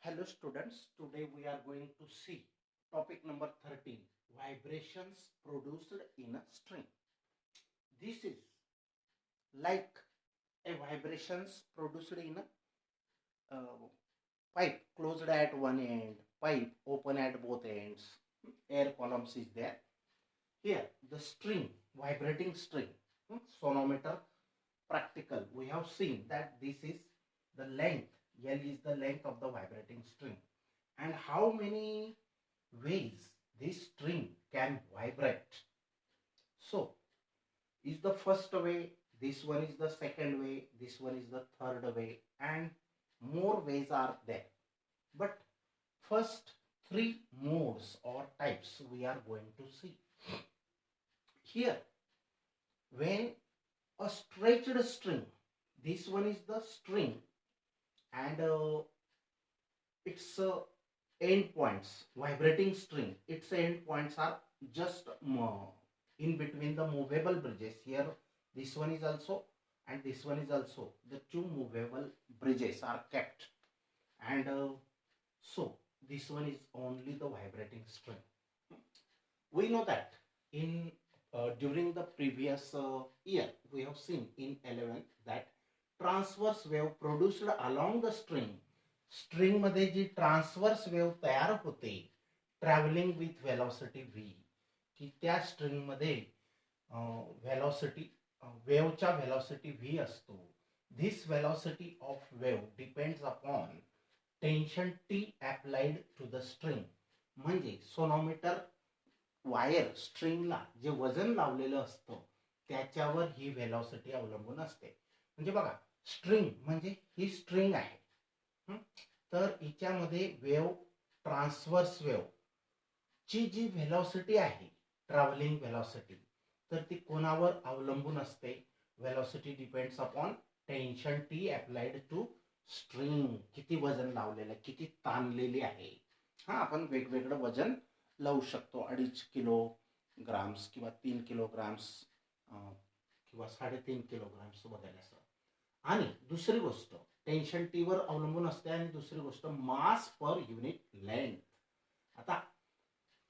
Hello students, today we are going to see topic number 13, vibrations produced in a string. This is like a vibrations produced in a pipe closed at one end, pipe open at both ends, air columns is there. Here the string, vibrating string, sonometer practical, we have seen that this is the length, L is the length of the vibrating string, and how many ways this string can vibrate. So is the first way, this one is the second way, this one is the third way, and more ways are there. But first three modes or types we are going to see. Here, when a stretched string, this one is the string, and its end points, vibrating string, its end points are just in between the movable bridges. Here this one is also and this one is also, the two movable bridges are kept, and so this one is only the vibrating string. We know that in during the previous year we have seen in 11th that transverse wave produced along the string मध्ये जी transverse wave तयार होते travelling with velocity V, की त्या string मध्ये velocity वेव्हचा velocity v असतो. This velocity of wave depends upon tension T applied to the string. म्हणजे sonometer wire स्ट्रिंगला जे वजन लावलेलं असतं त्याच्यावर ही व्हेलॉसिटी अवलंबून असते. म्हणजे बघा, स्ट्रिंग म्हणजे ही स्ट्रिंग आहे, तर हिच्यामध्ये वेव्ह, ट्रान्सवर्स वेव्ह ची जी व्हेलॉसिटी आहे, ट्रॅव्हलिंग व्हेलॉसिटी, तर ती कोणावर अवलंबून असते? Velocity depends upon tension T applied to string. किती वजन लावलेलं, किती ताणलेली आहे. हा, आपण वेगवेगळं वजन लावू शकतो, 2.5 किलोग्राम्स किंवा 3 किलोग्राम्स किंवा 3.5 किलोग्राम्स वगैरे असं. आणि दुसरी गोष्ट टेन्शन टी वर अवलंबून असते, आणि दुसरी गोष्ट मास पर युनिट लेंथ. आता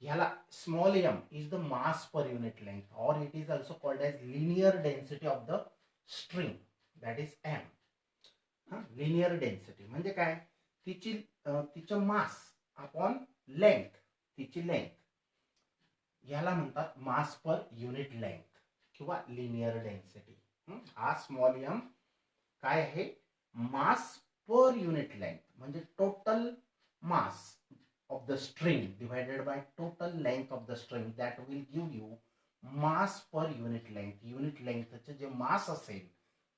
ह्याला small m is the mass per unit length, और it is also called as linear density of the string, that is m. Linear density म्हणजे काय? तिचं मास अपॉन लेंथ, तिची लेंथ, याला म्हणतात मास पर युनिट लेंथ किंवा linear density. हा small m काय आहे? मास पर युनिट लेंथ, म्हणजे total mass of the string divided by total length of the string, that will give you mass per unit length. Unit length चे जे मास असेल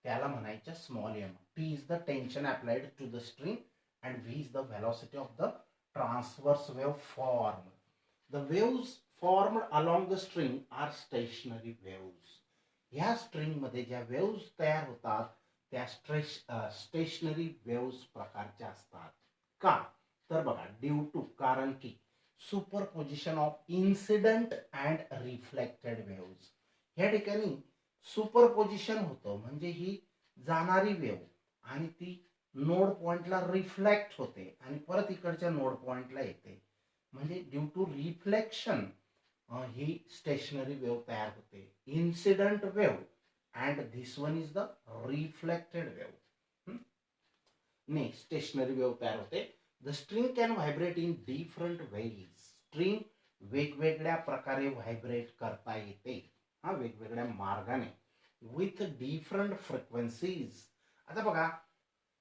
त्याला म्हणायचं small m. T is the tension applied to the string and V is the velocity of the transverse wave formed. The waves formed along the string are stationary waves. ह्या string मध्ये ज्या waves तयार होतात त्या stationery waves प्रकारच्या असतात. का? तर बघा, ड्यू टू, कारण की superposition of incident and reflected waves. या ठिकाणी सुपरपोजिशन होतं, म्हणजे ही जाणारी वेव्ह आणि ती नोड पॉइंटला रिफ्लेक्ट होते आणि परत इकडच्या नोड पॉइंटला येते. म्हणजे ड्यू टू रिफ्लेक्शन ही स्टेशनरी वेव्ह तयार होते. Incident wave and this one is the reflected wave ने स्टेशनरी वेव्ह तयार होते. The string can vibrate in different ways. String वेगवेगळ्या प्रकारे व्हायब्रेट करता येते, हा, वेगवेगळ्या मार्गाने, विथ डिफरंट फ्रिक्वेन्सीज. आता बघा,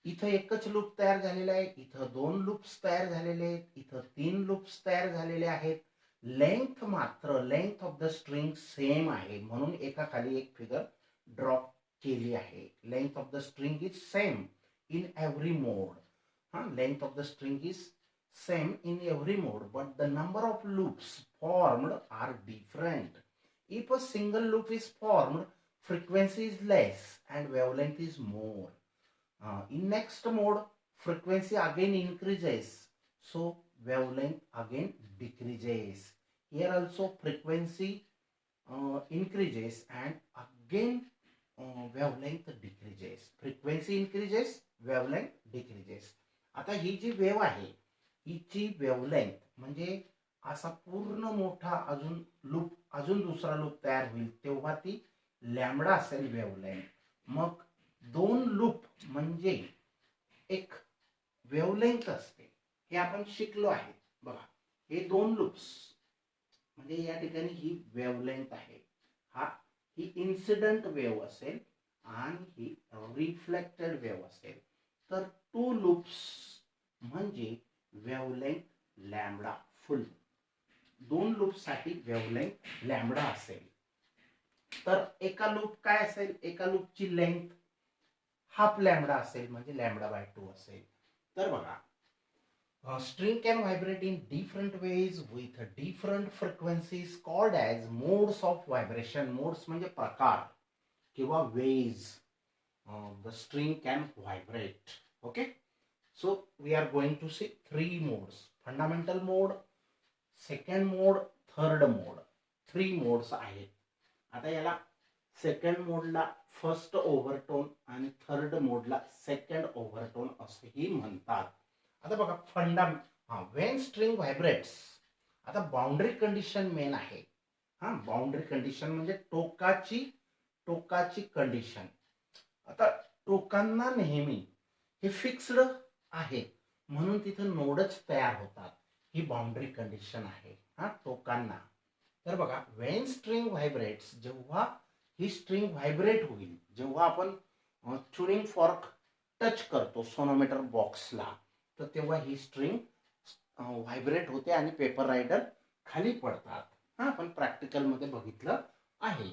इथं एकच लूप तयार झालेला आहे, इथं 2 लूप्स तयार झालेले आहेत, इथं 3 लूप्स तयार झालेले आहेत. लेंथ मात्र, length of the string same आहे, म्हणून एका खाली एक फिगर ड्रॉप केली आहे. Length of the string is same in every mode. Length of the string is same in every mode, but the number of loops formed are different. If a single loop is formed, frequency is less and wavelength is more. In next mode, frequency again increases, so wavelength again decreases. Here also frequency increases and again wavelength decreases. Frequency increases, wavelength decreases. आता ही जी wave आहे हिची wavelength म्हणजे असा पूर्ण मोठा अजून दुसरा loop तयार होईल तेव्हा ती लॅम्बडा असेल वेवलेंथ. मग 2 लूप म्हणजे एक वेवलेंथ असते, हे आपण शिकलो आहे. बघा, हे 2 लूप्स म्हणजे या ठिकाणी ही वेवलेंथ आहे. ही इन्सिडेंट वेव असेल आणि ही रिफ्लेक्टेड वेव असेल. तर 2 लूप्स म्हणजे वेवलेंथ लॅम्बडा फुल. 2 लूपसाठी वेवलेंथ लॅम्बडा असेल. तर एका लूप काय असेल, एका लूपची लेंथ हाफ लॅम्बडा असेल म्हणजे लॅम्बडा बाय 2 असेल. तर बघा, string can vibrate in different ways with different frequencies called as modes of vibration. Modes म्हणजे प्रकार किंवा ways the string can vibrate. Okay, so we are going to see 3 modes: fundamental mode, second mode, third mode. 3 modes आहेत. आता याला second मोडला first ओव्हरटोन आणि third मोडला second ओव्हरटोन असेही म्हणतात. आता बघा, वेन स्ट्रिंग व्हायब्रेट्स, आता बाउंड्री कंडिशन मेन आहे. बाउंड्री कंडिशन म्हणजे टोकाची कंडिशन. आता टोकांना नेहमी हे फिक्स्ड आहे म्हणून तिथे नोडच तयार होतात. ही बाउंड्री कंडिशन आहे टोकांना. तर बघा, वेन स्ट्रिंग व्हायब्रेट्स, जेव्हा ही स्ट्रिंग व्हायब्रेट होईल, जेव्हा आपण ट्युनिंग फॉर्क टच करतो सोनोमीटर बॉक्सला, तर तेव्हा ही स्ट्रिंग व्हायब्रेट होते आणि पेपर रायडर खाली पडतात. आपण प्रॅक्टिकल मध्ये बघितलं आहे.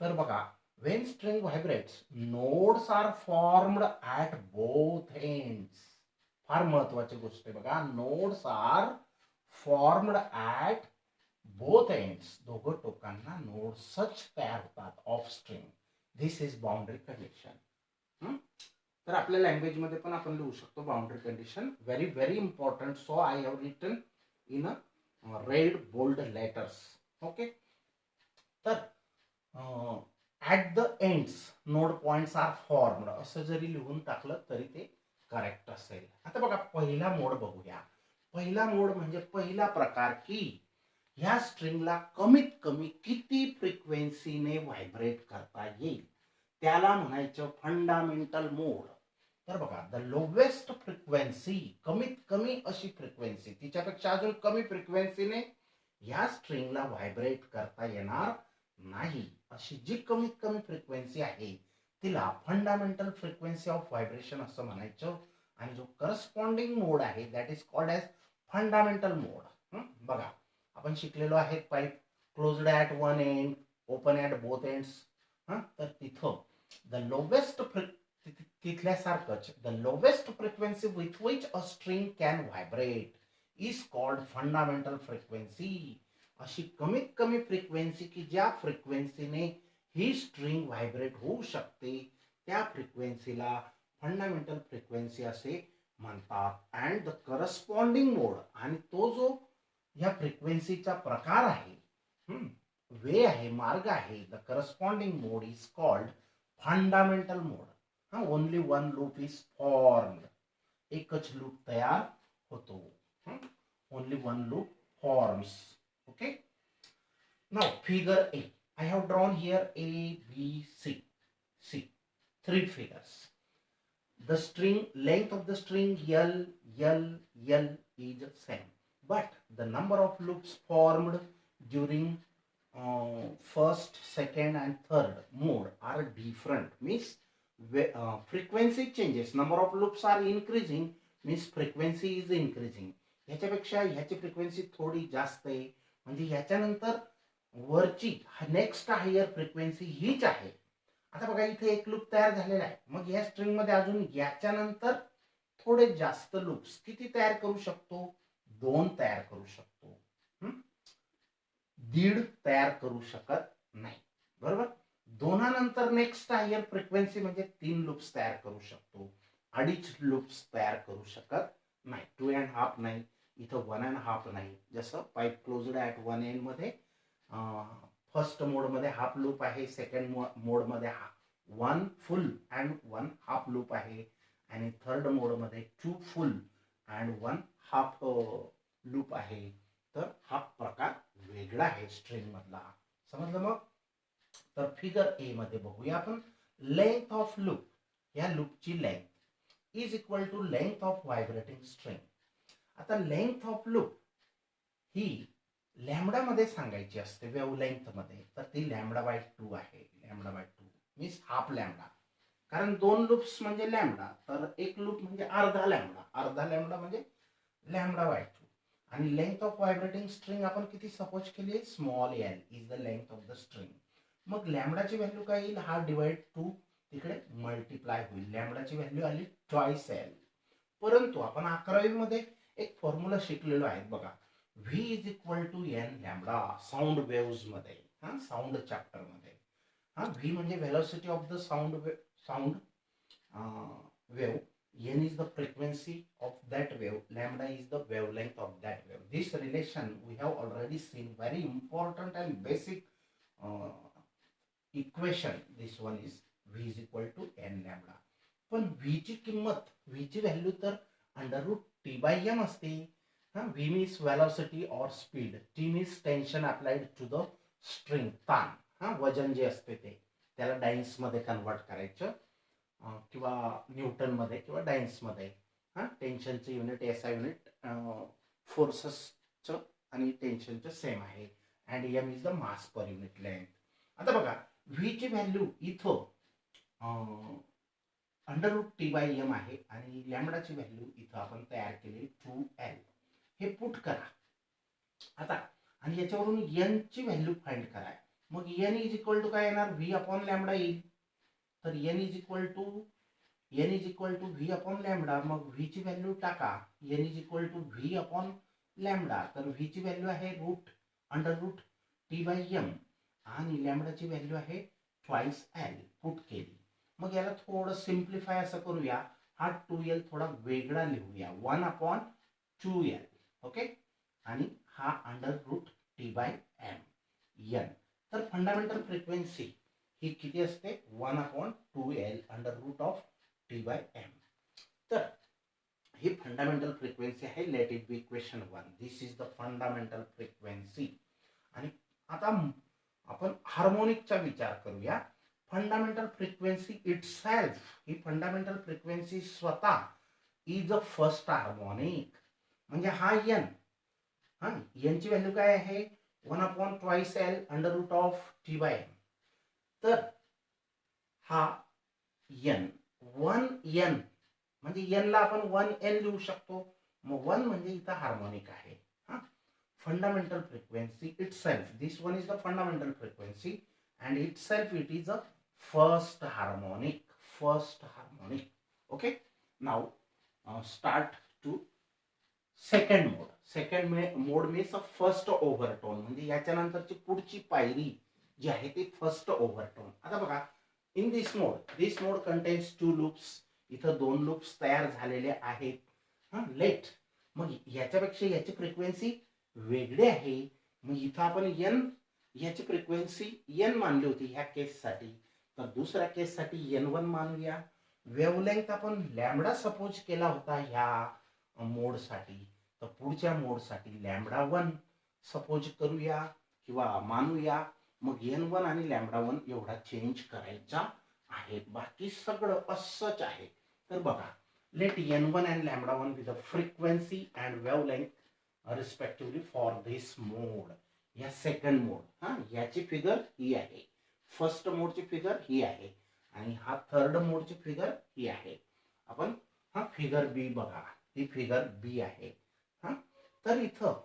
तर बघा, when string vibrates nodes are formed at both ends. फार महत्वाची गोष्ट आहे बघा, nodes are formed at both ends. दोघं टोकांना नोड्सच तयार होतात of string. This is boundary condition. तर आपल्या लँग्वेज मध्ये पण आपण लिहू शकतो boundary condition. Very very important. So I have written in a red bold letters. Okay, तर at the ends node points are formed असं जरी लिहून टाकलं तरी ते करेक्ट असेल. आता बघा, पहिला मोड बघूया. पहिला मोड म्हणजे पहिला प्रकार की ह्या स्ट्रिंगला कमीत कमी किती फ्रिक्वेन्सीने व्हायब्रेट करता येईल त्याला म्हणायचं फंडामेंटल मोड. तर बघा, द लोवेस्ट फ्रिक्वेन्सी, कमीत कमी अशी फ्रिक्वेन्सी, तिच्यापेक्षा अजून कमी फ्रिक्वेन्सीने ह्या स्ट्रिंगला व्हायब्रेट करता येणार नाही अशी जी कमीत कमी फ्रिक्वेन्सी आहे तिला फंडामेंटल फ्रिक्वेन्सी ऑफ व्हायब्रेशन असं म्हणायचं. आणि जो करस्पॉन्डिंग मोड आहे that is called as fundamental mode. बघा, आपण शिकलेलो आहे pipe closed at one end, open at both ends. तर तिथं द लोवेस्ट, तिथल्यासारखंच, the lowest frequency with which a string can vibrate is called fundamental frequency. अशी कमीत कमी फ्रिक्वेन्सी की ज्या फ्रिक्वेन्सीने ही स्ट्रिंग व्हायब्रेट होऊ शकते त्या फ्रिक्वेन्सीला फंडामेंटल फ्रिक्वेन्सी असे म्हणतात. अँड द करस्पॉन्डिंग मोड, आणि तो जो या फ्रिक्वेन्सीचा प्रकार आहे, वे आहे, मार्ग आहे, the corresponding mode is called fundamental mode. Only one loop is formed. एकच लूप तयार होतो. Only one loop forms. Okay, now figure A. I have drawn here A, B, C. See, 3 figures. The string, length of the string L is same, but the number of loops formed during first, second and third mode are different. Means frequency changes. Number of loops are increasing, means frequency is increasing. ह्याच्यापेक्षा ह्याची frequency थोडी जास्त आहे म्हणजे ह्याच्यानंतर वरची next higher frequency हीच आहे. आता बघा, इथे एक लूप तयार झालेला आहे. मग या स्ट्रिंग मध्ये अजून याच्यानंतर थोडे जास्त लूप्स किती तयार करू शकतो? 2 तयार करू शकतो. 1.5 तयार करू शकत नाही. बरोबर, 2 नंतर नेक्स्ट हायर फ्रिक्वेन्सी म्हणजे 3 लूप्स तयार करू शकतो. 2.5 लूप्स तयार करू शकत नाही. 2.5 नाही, इथं 1.5 नाही. जसं pipe closed at one end मध्ये फर्स्ट मोड मध्ये हाफ लूप आहे, सेकंड मोड मध्ये 1 फुल अँड 1 हाफ लूप आहे, आणि थर्ड मोड मध्ये 2 फुल अँड 1 हाफ लूप आहे, तर हा प्रकार वेगळा आहे स्ट्रिंग मधला. समजलं मग? तर फिगर ए मध्ये बघूया आपण. लेंथ ऑफ लूप, या लूपची length is equal to length of vibrating string. आता लेंथ ऑफ लूप ही लॅम्बडा मध्ये सांगायची असते, वेव्हलेंथ मध्ये, तर ती λ/2 आहे. λ/2 मीन्स हाफ लॅम्बडा. कारण दोन लूप्स म्हणजे लॅम्बडा, तर एक लूप म्हणजे अर्धा लॅम्बडा. अर्धा लॅम्बडा म्हणजे λ/2. आणि लेंथ ऑफ व्हायब्रेटिंग स्ट्रिंग आपण किती सपोज केली आहे, small L is the length of the string. मग लॅम्बडाची व्हॅल्यू काय येईल, हा डिवाइड 2 तिकडे मल्टिप्लाय होईल. लॅम्बडाची व्हॅल्यू आली ट्वाइस एल. परंतु आपण 11वी मध्ये एक फॉर्म्युला शिकलेलो आहे बघा, v is equal to N lambda, sound waves मध्ये, साऊंड चॅप्टर मध्ये. व्ही म्हणजे velocity of the sound wave, n is the frequency of that wave, lambda is the wavelength of that wave. This relation we have already seen, very important and basic equation. This one is v is equal to n lambda. पण v ची किंमत, v ची value तर √t/m असते. v means velocity or speed, t means tension applied to the string, ताण, वजन जे असते ते, त्याला डायन्स मध्ये कन्वर्ट करायचं, किंवा न्यूटन मध्ये किंवा डायन्स मध्ये. टेन्शनचं युनिट एसआय युनिट फोर्सेसचं आणि टेन्शनचं सेम आहे. And m is the mass per unit length. आता बघा, व्ही ची व्हॅल्यू इथं √t/m आहे आणि लॅम्बडाची व्हॅल्यू इथं आपण तयार केली 2l. हे पुट करा आता, आणि याच्यावरून n ची व्हॅल्यू फाइंड करा. मग n इज इक्वल टू काय येणार, v/λ येईल. तर n is equal to v/λ. मग v ची व्हॅल्यू टाका, n is equal to v/λ. तर v ची व्हॅल्यू आहे √t/m आणि लॅम्बडाची व्हॅल्यू आहे ट्वाइस l. पुट केली. मग याला थोडं सिम्प्लिफाय असं करूया, हा 2l थोडा वेगळा लिहूया, 1/2l. ओके, आणि हा √t/m n. तर फंडामेंटल फ्रिक्वेन्सी ही किती असते, 1/2l √t/m. तर ही फंडामेंटल फ्रिक्वेन्सी आहे. Let it be equation 1. This is the fundamental frequency. आणि आता आपण हार्मोनिकचा विचार करूया. फंडामेंटल फ्रिक्वेन्सी इटसेल्फ, ही फंडामेंटल फ्रिक्वेन्सी स्वतः इज अ फर्स्ट हार्मोनिक. म्हणजे हा n, n ची व्हॅल्यू काय आहे, 1/2l √t/m. तर हा n 1n म्हणजे n ला आपण 1n लिहू शकतो. मग 1 म्हणजे इथं हार्मोनिक आहे. Fundamental frequency itself, this one is the fundamental frequency and itself it is a first harmonic. Okay, now start to second mode. Second mode means a first overtone. म्हणजे याच्यानंतरची पुढची पायरी जी आहे ती फर्स्ट ओव्हरटोन. आता बघा, in this mode contains 2 loops. इथं 2 loops तयार झालेले आहेत. लेट, मग याच्यापेक्षा याची फ्रिक्वेन्सी वेगळी आहे. मग इथं आपण n याची फ्रिक्वेन्सी n मानली होती ह्या केससाठी, तर दुसऱ्या केससाठी n1 मानूया. वेव्हलेंथ आपण लॅम्बडा सपोज केला होता ह्या मोडसाठी, तर पुढच्या मोडसाठी λ1 सपोज करूया किंवा मानूया. मग n1 आणि λ1 एवढा चेंज करायचा आहे, बाकी सगळं असंच आहे. तर बघा, let n1 and λ1 with the frequency and wavelength respectively for this mode. या सेकंड मोड, याची फिगर ही आहे. फर्स्ट मोडची फिगर ही आहे आणि हा थर्ड मोडची फिगर ही आहे. आपण फिगर बी बघा, ही फिगर बी आहे. तर इथं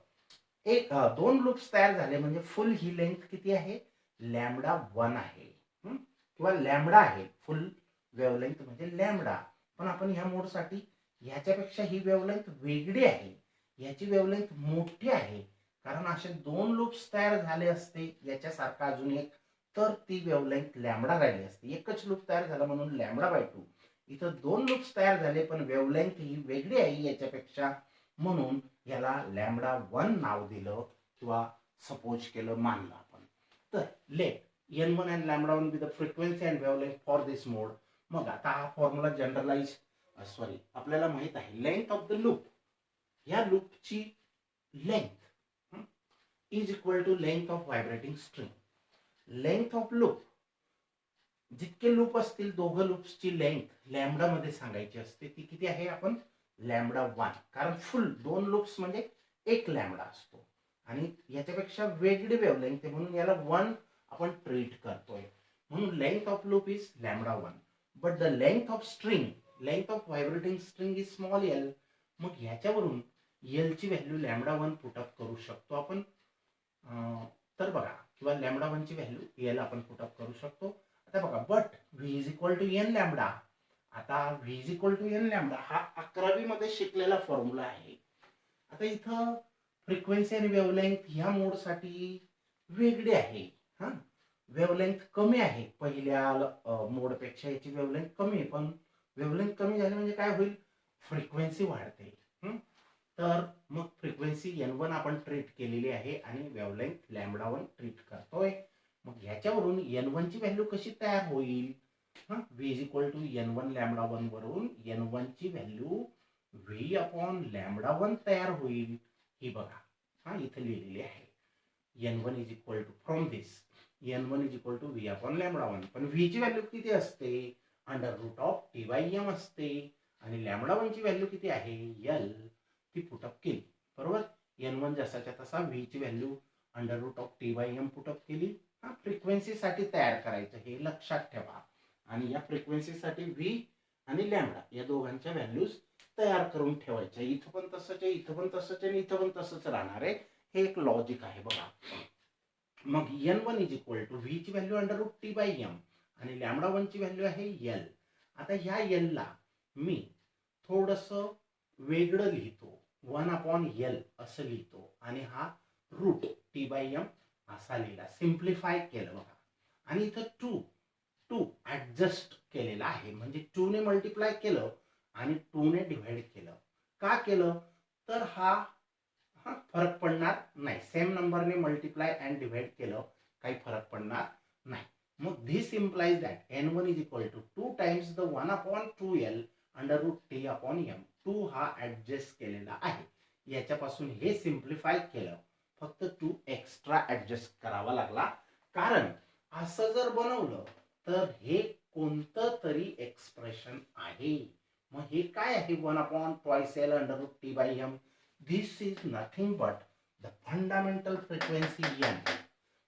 एक 2 लूप्स तयार झाले म्हणजे फुल ही लेंथ किती आहे, λ1 आहे, किंवा लॅम्बडा आहे. फुल वेव्हलेंथ म्हणजे लॅम्बडा. पण आपण ह्या मोडसाठी ह्याच्यापेक्षा ही वेव्हलेंथ वेगळी आहे, याची वेव्हलेंथ मोठी आहे. कारण असे 2 लूप्स तयार झाले असते याच्यासारखा अजून एक, तर ती वेव्हलेंथ लॅम्बडा राहिली असते. एकच लूप तयार झाला म्हणून λ/2. इथं 2 लूप्स तयार झाले पण वेव्हलेंथ ही वेगळी आहे याच्यापेक्षा, म्हणून याला λ1 नाव दिलं किंवा सपोज केलं, मानलं आपण. तर let n1 and λ1 with the frequency and wavelength for this mode. मग आता हा फॉर्म्युला जनरलाइज, आपल्याला माहित आहे लेंथ ऑफ द लूप या लूपची length is equal to length of vibrating string. Length of loop, जितके लूप असतील दोघं लूप्सची लेंथ लॅम्बडा मध्ये सांगायची असते. ती किती आहे? आपण लॅम्बडा 1, कारण फुल 2 लूप्स म्हणजे 1 लॅम्बडा असतो आणि याच्यापेक्षा वेगळी वेव्हलेंथ आहे म्हणून याला 1 आपण ट्रीट करतोय. म्हणून length of loop is lambda 1. But the length of string, length of vibrating string is small L. मग याच्यावरून एल ची व्हॅल्यू लॅम्बडा 1 पुटअप करू शकतो आपण. तर बघा, किंवा लॅम्बडा 1 ची व्हॅल्यू एल आपण पुटअप करू शकतो. आता बघा, but V is equal to N lambda. आता V is equal to N lambda हा 11वी मध्ये शिकलेला फॉर्म्युला आहे. आता इथं फ्रिक्वेन्सी आणि वेव्हलेंथ ह्या मोडसाठी वेगळी आहे. हा, वेव्हलेंथ कमी आहे पहिल्या मोडपेक्षा, याची वेव्हलेंथ कमी आहे. पण वेव्हलेंथ कमी झाली म्हणजे काय होईल? फ्रिक्वेन्सी वाढते. तर मग फ्रिक्वेन्सी n1 आपण ट्रीट केलेली आहे आणि वेव्हलेंथ लॅम्बडा 1 ट्रीट करतोय. मग ह्याच्यावरून n1 ची व्हॅल्यू कशी तयार होईल? v is equal to n1 lambda 1 वरून n1 ची व्हॅल्यू v अपॉन लॅम्बडा 1 तयार होईल. ही बघा, हा इथे लिहिलेली आहे. n1 is equal to, from this n1 is equal to v upon lambda 1. पण v ची व्हॅल्यू किती असते? Under root of t by m असते. आणि लॅम्बडा 1 ची व्हॅल्यू किती आहे? l. ती पुटअप केली, बरोबर. n1 जसाच्या तसा v ची value under root of t by m put up केली. हा, फ्रिक्वेन्सीसाठी तयार करायचं, हे लक्षात ठेवा. आणि या फ्रिक्वेन्सीसाठी v आणि लॅम्बडा या दोघांच्या व्हॅल्यूज तयार करून ठेवायच्या. इथं पण तसंच आहे, इथं पण तसंच आहे, इथं पण तसंच राहणार आहे. हे एक लॉजिक आहे बघा. मग n1 is equal to v ची value under root t by m आणि लॅम्बडा 1 ची व्हॅल्यू आहे l. आता ह्या l ला मी थोडस वेगळं लिहितो, 1 अपॉन l असं लिहितो आणि हा रूट t बाय m असा लिहिला, सिम्प्लिफाय केलं बघा. आणि इथं 2 ऍडजस्ट केलेला आहे, म्हणजे 2 ने मल्टिप्लाय केलं आणि 2 ने डिवाइड केलं. का केलं? तर हा फरक पडणार नाही. सेम नंबरने मल्टिप्लाय अँड डिवाइड केलं, काही फरक पडणार नाही. मग this implies that n1 is equal to 2 times the 1 upon 2l under root t upon m. 2 हा ऍडजस्ट केलेला आहे. याच्यापासून हे सिम्प्लिफाय केलं, फक्त 2 एक्स्ट्रा ऍडजस्ट करावा लागला. कारण असं जर बनवलं तर हे कोणतं तरी एक्सप्रेशन आहे. मग हे काय आहे? 1 upon twice l under root t by m. This is nothing but the fundamental frequency n.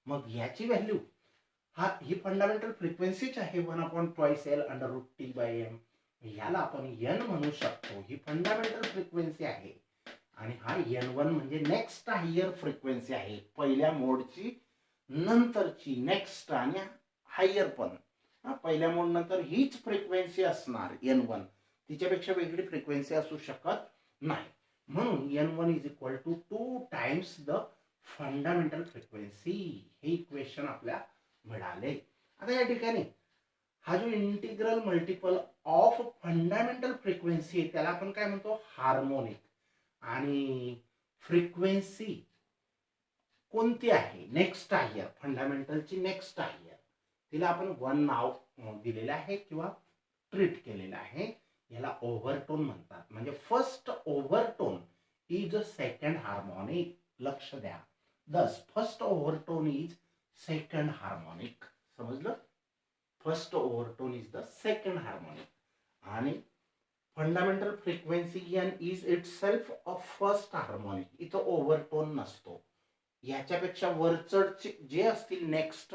मग याची व्हॅल्यू, ही फंडामेंटल फ्रिक्वेन्सीच आहे 1 upon twice l under root t by m. याला आपण n म्हणू शकतो. ही फंडामेंटल फ्रिक्वेन्सी आहे आणि हा n1 म्हणजे नेक्स्ट हायर फ्रिक्वेन्सी आहे, पहिल्या मोडची नंतरची नेक्स्ट आणि हायर पण. पहिल्या मोड नंतर हीच फ्रिक्वेन्सी असणार n1, तिच्यापेक्षा वेगळी फ्रिक्वेन्सी असू शकत नाही. म्हणून n1 is equal to 2 times the fundamental frequency. हे इक्वेशन आपल्या मिळाले. आता या ठिकाणी हा जो integral multiple of fundamental frequency आहे त्याला आपण काय म्हणतो? हार्मोनिक. आणि फ्रिक्वेन्सी कोणती आहे? नेक्स्ट हायर, फंडामेंटलची नेक्स्ट हायर, तिला आपण 1 नाव दिलेलं आहे किंवा ट्रीट केलेलं आहे. याला ओव्हरटोन म्हणतात. म्हणजे first overtone is a second harmonic. लक्ष द्या. Thus first overtone is second harmonic. समजलं? First overtone is the second harmonic. आणि fundamental frequency n is itself a first harmonic. इथं ओव्हरटोन नसतो. याच्यापेक्षा वरचढचे जे असतील नेक्स्ट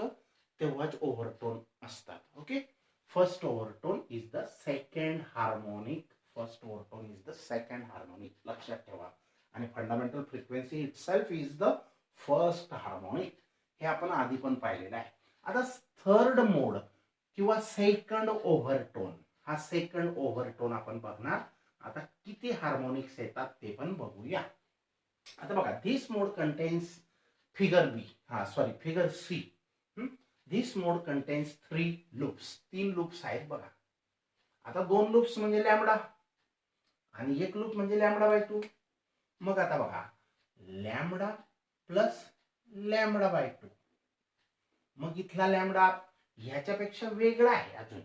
तेव्हाच ओव्हरटोन असतात. Okay. First overtone is the second harmonic. First overtone is the second harmonic. लक्षात ठेवा. आणि fundamental frequency itself is the first harmonic. हे आपण आधी पण पाहिलेलं आहे. आता थर्ड मोड किंवा सेकंड ओव्हरटोन, हा सेकंड ओव्हरटोन आपण बघणार. आता किती हार्मोनिक्स येतात ते पण बघूया. आता बघा, this mode contains figure B, figure C. This mode contains 3 loops. 3 loops आहेत बघा. आता 2 loops म्हणजे लॅम्बडा आणि 1 लूप म्हणजे लॅम्बडा बाय 2. मग आता बघा, लॅम्बडा प्लस लॅम्बडा बाय 2. मग इथला लॅम्बडा ह्याच्यापेक्षा वेगळा आहे अजून,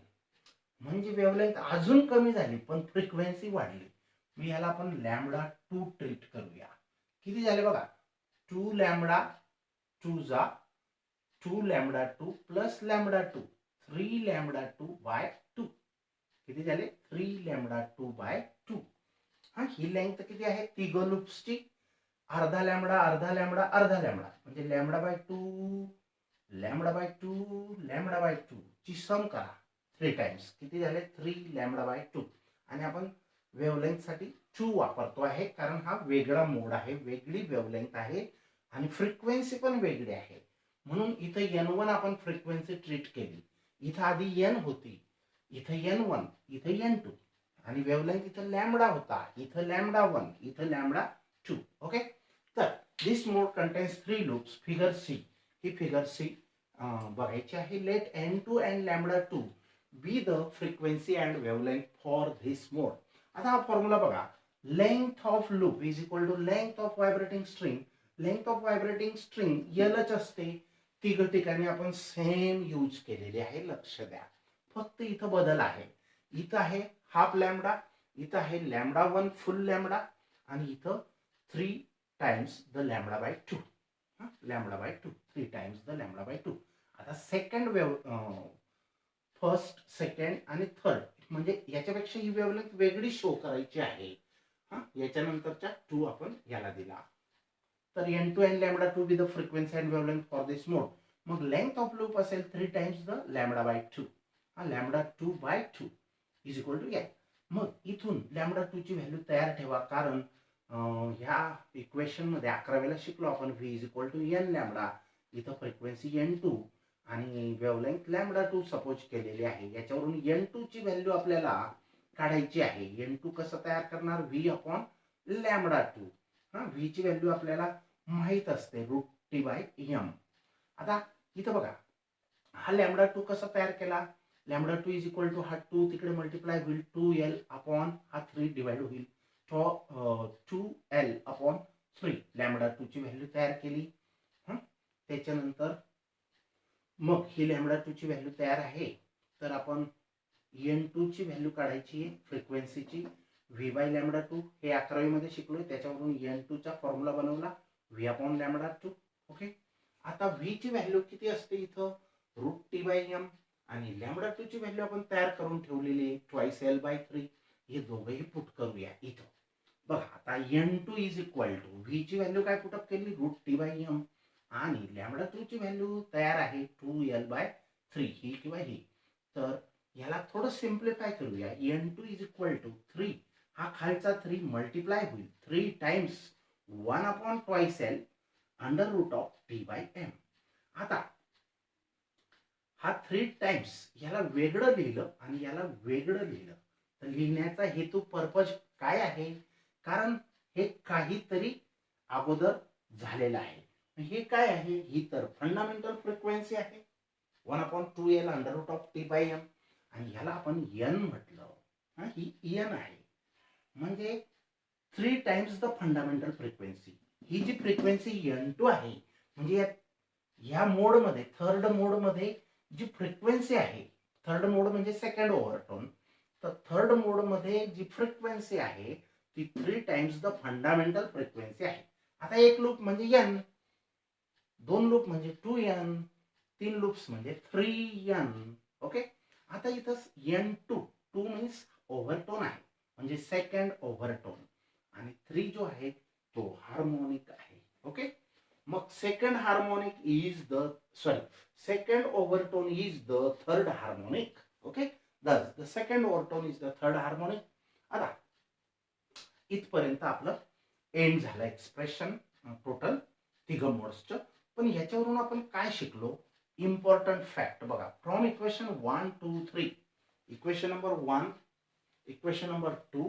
म्हणजे वेव्हलेंथ अजून कमी झाली पण फ्रिक्वेन्सी वाढली. मी याला आपण लॅम्बडा 2 ट्रीट करूया. किती झाले बघा, 2 लॅम्बडा 2 जा 2 lambda 2 plus lambda 2 3 lambda 2 by 2. किती झाले, 3 लॅम्बडा 2 बाय 2. हा, ही लेंथ किती आहे तिघ लूप्सची, अर्धा लॅम्बडा अर्धा लॅम्बडा अर्धा लॅम्बडा म्हणजे lambda by 2 lambda by 2 lambda by 2 ची सम करा 3 टाइम्स. किती झाले, 3 लॅम्बडा बाय 2. आणि आपण वेवलेंथ साठी 2 वापरतो आहे कारण हा वेगळा मोड आहे, वेगळी वेवलेंथ आहे आणि फ्रिक्वेन्सी पण वेगळी आहे. म्हणून इथं n1 आपण फ्रिक्वेन्सी ट्रीट केली. इथं आधी n होती, इथं n1 इथं n2 आणि वेवलेंथ इथं लॅम्बडा होता, इथं लॅम्बडा 1 इथं लॅम्बडा 2. ओके, तर this mode contains 3 loops. Figure C, ही फिगर सी बघायची आहे. Let n2 and lambda 2 be the frequency and wavelength for this mode. आता हा फॉर्म्युला बघा, length of loop is equal to length of vibrating string. Length of vibrating string एलच असते. तिघ ठिकाणी आपण सेम यूज केलेले आहे, लक्ष द्या. फक्त इथं बदल आहे, इथं आहे हाफ लॅम्बडा, इथं आहे लॅम्बडा 1 फुल लॅम्बडा आणि इथं 3 times the lambda by 2. Lambda by 2 3 times the lambda by 2. आता सेकंड वेव, फर्स्ट सेकंड आणि थर्ड म्हणजे याच्यापेक्षा ही वेवलेंथ वेगळी शो करायची आहे. याच्यानंतरच्या 2 आपण याला दिला. तर n2 and lambda 2 be the frequency and wavelength for this mode. मग लेंथ ऑफ लूप असेल 3 times the lambda by 2. Lambda 2 by 2 is equal to n. मग इथून लॅम्बडा 2 ची व्हॅल्यू तयार ठेवा कारण ह्या इक्वेशन मध्ये 11वेला शिकलो आपण v is equal to n lambda. इथं फ्रिक्वेन्सी n2 आणि वेवलेंथ लॅम्बडा 2 सपोज केलेली आहे. याच्यावरून n2 ची व्हॅल्यू आपल्याला काढायची आहे. n2 कसं तयार करणार, v अपॉन लॅम्बडा 2. v ची व्हॅल्यू आपल्याला माहित असते √t/m. आता इथं बघा, हा लॅम्बडा 2 कसा तयार केला, लॅम्बडा 2 इज इक्वल टू हा 2 तिकडे मल्टिप्लाय होईल 2l अपॉन हा 3 डिवाइड होईल 2l अपॉन 3. लॅम्बडा 2 ची व्हॅल्यू तयार केली. त्याच्यानंतर मग ही लॅम्बडा 2 ची व्हॅल्यू तयार आहे, तर आपण n2 ची व्हॅल्यू काढायची आहे फ्रिक्वेन्सीची v बाय लॅम्बडा 2. हे 11वी मध्ये शिकलोय, त्याच्यावरून n2 चा फॉर्म्युला बनवला v अपॉन लॅम्बडा 2. ओके, आता v ची व्हॅल्यू किती असते इथं √t/m आणि लॅम्बडा 2 ची व्हॅल्यू आपण तयार करून ठेवलेली आहे ट्वाइस l/3. हे दोघंही पुट करूया इथं. बघा आता n2 is equal to v ची व्हॅल्यू काय पुटअप केली √t/m आणि लॅम्बडा 2 ची व्हॅल्यू तयार आहे 2l/3 ही किंवा ही. तर याला थोडं सिम्प्लिफाय करूया. n2 इज इक्वल टू 3, हा खालचा 3 मल्टिप्लाय होईल 3 times 1 upon twice l under root of t/m. आता हा 3 टाइम्स याला वेगळं लिहिलं आणि याला वेगळं लिहिलं तर लिहिण्याचा हेतू पर्पज काय आहे, कारण हे काहीतरी अगोदर झालेलं आहे. हे काय आहे, ही तर फंडामेंटल फ्रिक्वेन्सी आहे 1/2l under root of t/m आणि याला आपण n म्हटलं. ही n आहे म्हणजे 3 टाइम्स द फंडामेंटल फ्रिक्वेन्सी. ही जी फ्रिक्वेन्सी n2 आहे म्हणजे या मोड मध्ये थर्ड मोड मध्ये जी फ्रिक्वेन्सी आहे, थर्ड मोड म्हणजे सेकंड ओव्हरटोन, तर थर्ड मोड मध्ये जी फ्रिक्वेन्सी आहे ती 3 टाइम्स द फंडामेंटल फ्रिक्वेन्सी आहे. आता एक लूप म्हणजे n, 2 लूप म्हणजे 2n, 3 लूप्स म्हणजे 3n. ओके, आता इथं n2 2 मीन्स ओव्हरटोन आहे म्हणजे सेकंड ओव्हरटोन आणि 3 जो आहे तो हार्मोनिक आहे. ओके, मग second harmonic is the second overtone is the third harmonic. Okay, thus the second overtone is the third harmonic. आता इथपर्यंत आपलं एंड झालं एक्सप्रेशन टोटल तिघ मोड्सचं. पण याच्यावरून आपण काय शिकलो, इम्पॉर्टंट फॅक्ट बघा. From equation 1 2 3, equation number 1, equation number 2,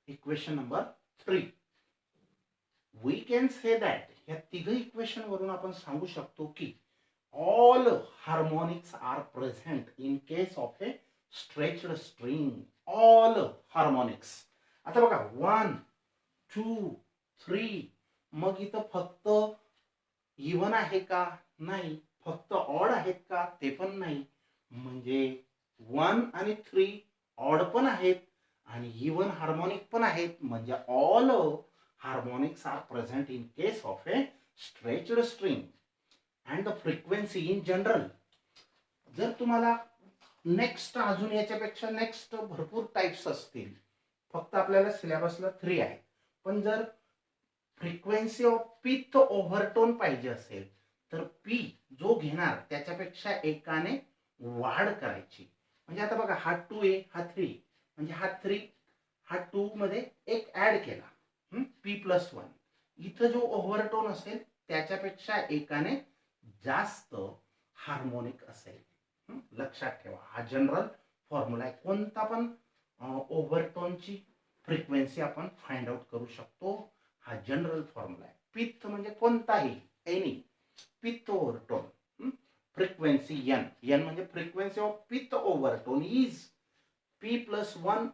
equation number 3, we can say that या तिघ इक्वेशन वरून आपण सांगू शकतो की all harmonics are present in case of a stretched string. all harmonics. आता बघा 1 2 3, मग इथं फक्त इवन आहे का, नाही. फक्त ऑड आहेत का, ते पण नाही. म्हणजे 1 आणि 3 ऑड पण आहेत आणि इवन हार्मोनिक पण आहेत, म्हणजे all harmonics are present in case of a stretched string and the frequency in general. जर तुम्हाला नेक्स्ट अजून याच्यापेक्षा नेक्स्ट भरपूर टाइप्स असतील, फक्त आपल्याला सिलेबसला 3 आहे, पण जर फ्रिक्वेन्सी ऑफ पिथ ओव्हरटोन पाहिजे असेल तर पी जो घेणार त्याच्यापेक्षा एकाने वाढ करायची. म्हणजे आता बघा, हा 2a हा 3, म्हणजे हा 3 हा 2 मध्ये एक ऍड केला, p+1. इथं जो ओव्हरटोन असेल त्याच्यापेक्षा एकाने जास्त हार्मोनिक असेल. लक्षात ठेवा, हा जनरल फॉर्म्युला आहे. कोणता पण ओव्हरटोनची फ्रिक्वेन्सी आपण फाइंड आउट करू शकतो. हा जनरल फॉर्म्युला आहे. पिथ म्हणजे कोणताही, any pth overtone, frequency n म्हणजे frequency of pth overtone is p+1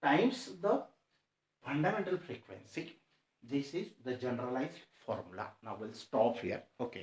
times the fundamental frequency. This is the generalized formula. Now we'll stop here. Okay.